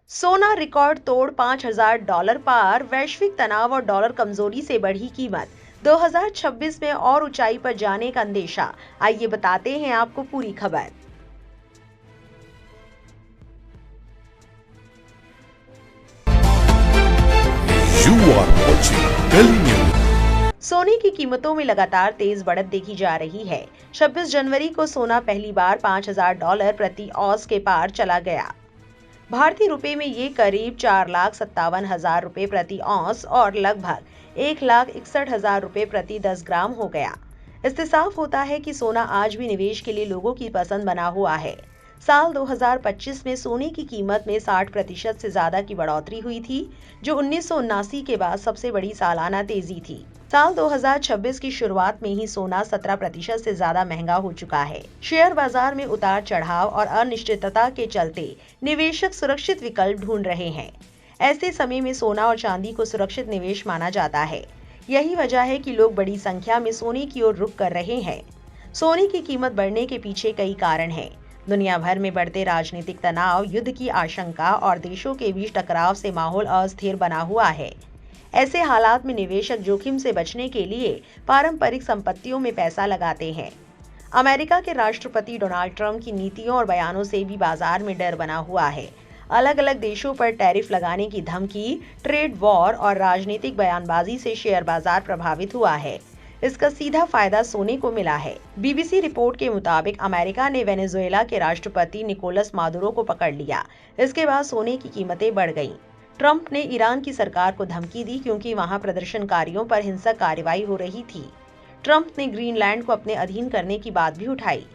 सोना रिकॉर्ड तोड़ $5,000 पार, वैश्विक तनाव और डॉलर कमजोरी से बढ़ी कीमत। 2026 में और ऊंचाई पर जाने का अंदेशा। आइए बताते हैं आपको पूरी खबर। You are watching Delhi News. सोने की कीमतों में लगातार तेज बढ़त देखी जा रही है। 26 जनवरी को सोना पहली बार $5,000 प्रति औंस के पार चला गया। भारतीय रुपए में ये करीब 4,57,000 रुपए प्रति औंस और लगभग 1,61,000 रुपए प्रति 10 ग्राम हो गया। इससे साफ होता है कि सोना आज भी निवेश के लिए लोगों की पसंद बना हुआ है। साल 2025 में सोने की कीमत में 60% से ज्यादा की बढ़ोतरी हुई थी, जो 1979 के बाद सबसे बड़ी सालाना तेजी थी। साल 2026 की शुरुआत में ही सोना 17% से ज्यादा महंगा हो चुका है। शेयर बाजार में उतार चढ़ाव और अनिश्चितता के चलते निवेशक सुरक्षित विकल्प ढूंढ रहे हैं। ऐसे समय में सोना और चांदी को सुरक्षित निवेश माना जाता है। यही वजह है कि लोग बड़ी संख्या में सोने की ओर रुख कर रहे हैं। सोने की कीमत बढ़ने के पीछे कई कारण हैं। दुनिया भर में बढ़ते राजनीतिक तनाव, युद्ध की आशंका और देशों के बीच टकराव से माहौल अस्थिर बना हुआ है। ऐसे हालात में निवेशक जोखिम से बचने के लिए पारंपरिक संपत्तियों में पैसा लगाते हैं। अमेरिका के राष्ट्रपति डोनाल्ड ट्रंप की नीतियों और बयानों से भी बाजार में डर बना हुआ है। अलग अलग देशों पर टैरिफ लगाने की धमकी, ट्रेड वॉर और राजनीतिक बयानबाजी से शेयर बाजार प्रभावित हुआ है। इसका सीधा फायदा सोने को मिला है। बीबीसी रिपोर्ट के मुताबिक अमेरिका ने वेनेजुएला के राष्ट्रपति निकोलस मादुरो को पकड़ लिया। इसके बाद सोने की कीमतें बढ़ गईं। ट्रंप ने ईरान की सरकार को धमकी दी क्योंकि वहां प्रदर्शनकारियों पर हिंसक कार्रवाई हो रही थी। ट्रंप ने ग्रीनलैंड को अपने अधीन करने की बात भी उठाई।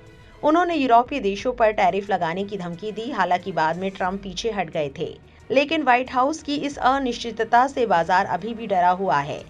उन्होंने यूरोपीय देशों पर टैरिफ लगाने की धमकी दी। हालांकि बाद में ट्रंप पीछे हट गए थे, लेकिन व्हाइट हाउस की इस अनिश्चितता से बाजार अभी भी डरा हुआ है।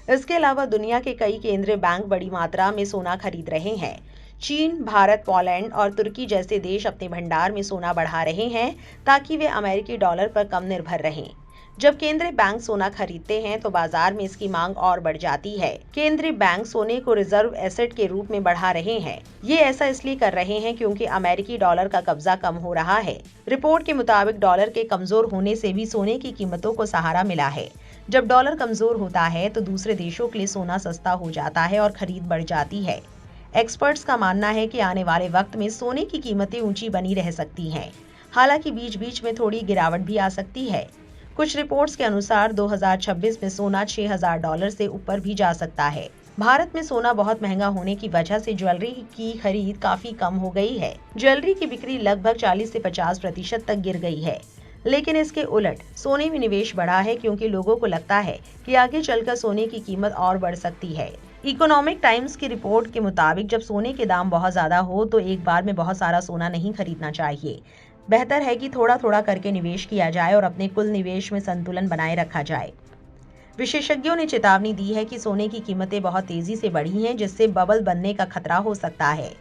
इसके अलावा दुनिया के कई केंद्रीय बैंक बड़ी मात्रा में सोना खरीद रहे हैं। चीन, भारत, पोलैंड और तुर्की जैसे देश अपने भंडार में सोना बढ़ा रहे हैं ताकि वे अमेरिकी डॉलर पर कम निर्भर रहें। जब केंद्रीय बैंक सोना खरीदते हैं तो बाजार में इसकी मांग और बढ़ जाती है। केंद्रीय बैंक सोने को रिजर्व एसेट के रूप में बढ़ा रहे हैं। ये ऐसा इसलिए कर रहे हैं क्योंकि अमेरिकी डॉलर का कब्जा कम हो रहा है। रिपोर्ट के मुताबिक डॉलर के कमजोर होने से भी सोने की कीमतों को सहारा मिला है। जब डॉलर कमजोर होता है तो दूसरे देशों के लिए सोना सस्ता हो जाता है और खरीद बढ़ जाती है। एक्सपर्ट्स का मानना है कि आने वाले वक्त में सोने की कीमतें ऊंची बनी रह सकती हैं। हालांकि बीच बीच में थोड़ी गिरावट भी आ सकती है। कुछ रिपोर्ट्स के अनुसार 2026 में सोना $6,000 से ऊपर भी जा सकता है। भारत में सोना बहुत महंगा होने की वजह से ज्वेलरी की खरीद काफी कम हो गई है। ज्वेलरी की बिक्री लगभग 40 से 50% तक गिर गई है। लेकिन इसके उलट सोने में निवेश बढ़ा है क्योंकि लोगों को लगता है कि आगे चलकर सोने की कीमत और बढ़ सकती है। इकोनॉमिक टाइम्स की रिपोर्ट के मुताबिक जब सोने के दाम बहुत ज्यादा हो तो एक बार में बहुत सारा सोना नहीं खरीदना चाहिए। बेहतर है कि थोड़ा थोड़ा करके निवेश किया जाए और अपने कुल निवेश में संतुलन बनाए रखा जाए। विशेषज्ञों ने चेतावनी दी है कि सोने की कीमतें बहुत तेजी से बढ़ी हैं, जिससे बबल बनने का खतरा हो सकता है।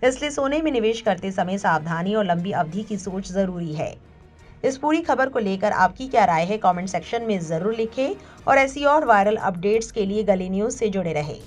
इसलिए सोने में निवेश करते समय सावधानी और लंबी अवधि की सोच जरूरी है। इस पूरी खबर को लेकर आपकी क्या राय है, कमेंट सेक्शन में जरूर लिखें और ऐसी और वायरल अपडेट्स के लिए गली न्यूज से जुड़े रहें।